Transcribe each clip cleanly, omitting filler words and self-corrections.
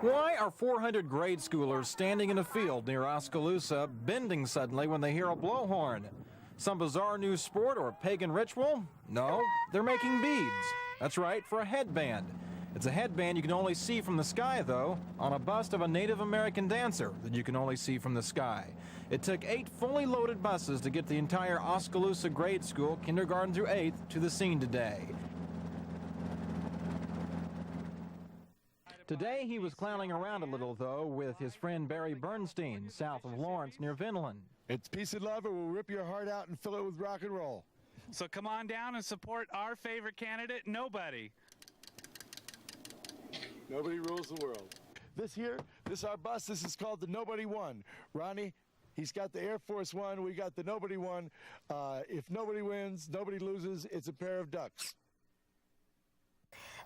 Why are 400 grade schoolers standing in a field near Oskaloosa bending suddenly when they hear a blowhorn? Some bizarre new sport or pagan ritual? No, they're making beads. That's right, for a headband. It's a headband you can only see from the sky, though, on a bust of a Native American dancer that you can only see from the sky. It took 8 fully loaded buses to get the entire Oskaloosa grade school, kindergarten through 8th, to the scene today. Today, he was clowning around a little, though, with his friend Barry Bernstein, south of Lawrence, near Vinland. It's peace and love, or we'll rip your heart out and fill it with rock and roll. So come on down and support our favorite candidate, Nobody. Nobody rules the world. This our bus, this is called the Nobody One. Ronnie, he's got the Air Force One, we got the Nobody One. If nobody wins, nobody loses, it's a pair of ducks.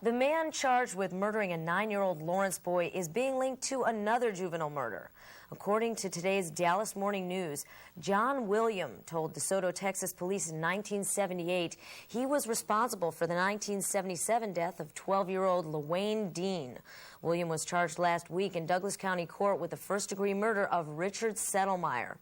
The man charged with murdering a 9-year-old Lawrence boy is being linked to another juvenile murder. According to today's Dallas Morning News, John William told DeSoto, Texas police in 1978 he was responsible for the 1977 death of 12-year-old LaWayne Dean. William was charged last week in Douglas County Court with the first-degree murder of Richard Settlemyer.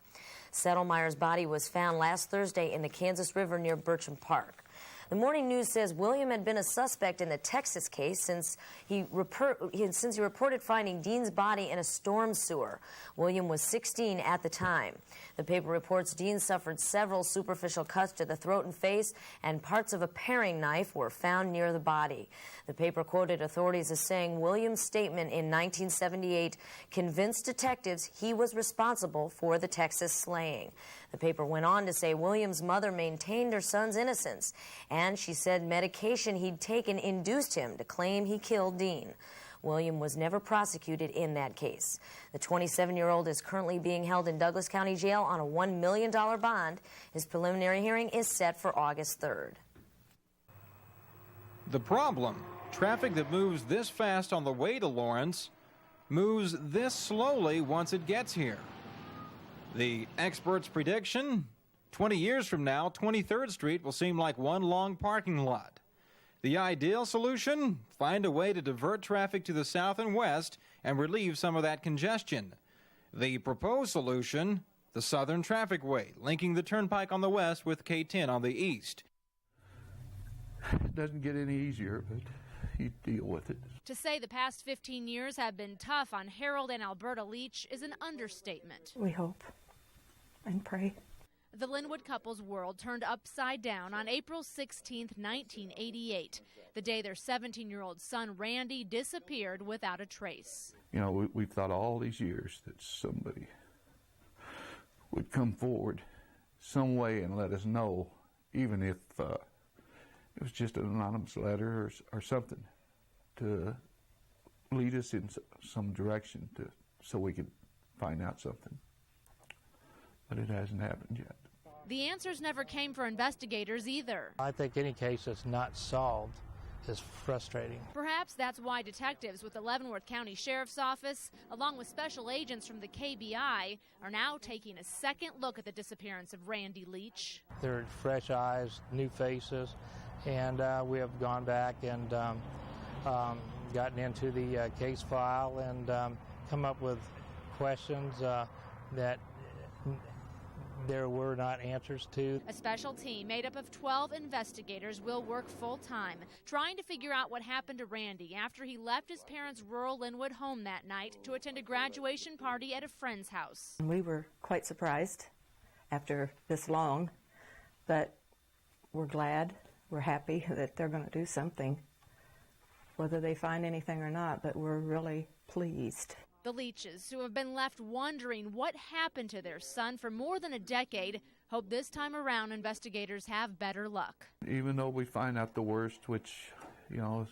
Settlemyer's body was found last Thursday in the Kansas River near Bircham Park. The Morning News says William had been a suspect in the Texas case since he reported finding Dean's body in a storm sewer. William was 16 at the time. The paper reports Dean suffered several superficial cuts to the throat and face, and parts of a paring knife were found near the body. The paper quoted authorities as saying William's statement in 1978 convinced detectives he was responsible for the Texas slaying. The paper went on to say William's mother maintained her son's innocence, and she said medication he'd taken induced him to claim he killed Dean. William was never prosecuted in that case. The 27-year-old is currently being held in Douglas County Jail on a $1 million bond. His preliminary hearing is set for August 3rd. The problem, traffic that moves this fast on the way to Lawrence moves this slowly once it gets here. The experts' prediction, 20 years from now, 23rd Street will seem like one long parking lot. The ideal solution, find a way to divert traffic to the south and west and relieve some of that congestion. The proposed solution, the Southern Traffic Way, linking the turnpike on the west with K10 on the east. It doesn't get any easier, but you deal with it. To say the past 15 years have been tough on Harold and Alberta Leach is an understatement. We hope and pray. The Linwood couple's world turned upside down on April 16, 1988, the day their 17-year-old son Randy disappeared without a trace. You know, we've thought all these years that somebody would come forward some way and let us know, even if it was just an anonymous letter or something, to lead us in some direction so we could find out something. But it hasn't happened yet. The answers never came for investigators either. I think any case that's not solved is frustrating. Perhaps that's why detectives with the Leavenworth County Sheriff's Office, along with special agents from the KBI, are now taking a second look at the disappearance of Randy Leach. There are fresh eyes, new faces, and we have gone back and gotten into the case file and come up with questions that there were not answers to. A special team made up of 12 investigators will work full-time, trying to figure out what happened to Randy after he left his parents' rural Linwood home that night to attend a graduation party at a friend's house. We were quite surprised after this long, but we're glad, we're happy that they're going to do something, whether they find anything or not, but we're really pleased. The Leaches, who have been left wondering what happened to their son for more than a decade, hope this time around investigators have better luck. Even though we find out the worst, which, you know,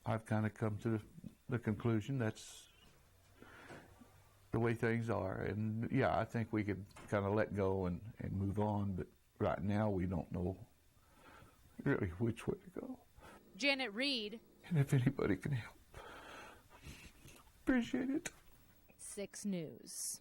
I've kind of come to the conclusion that's the way things are. And yeah, I think we could kind of let go and move on, but right now we don't know really which way to go. Janet Reed. And if anybody can help, appreciate it. 6 News.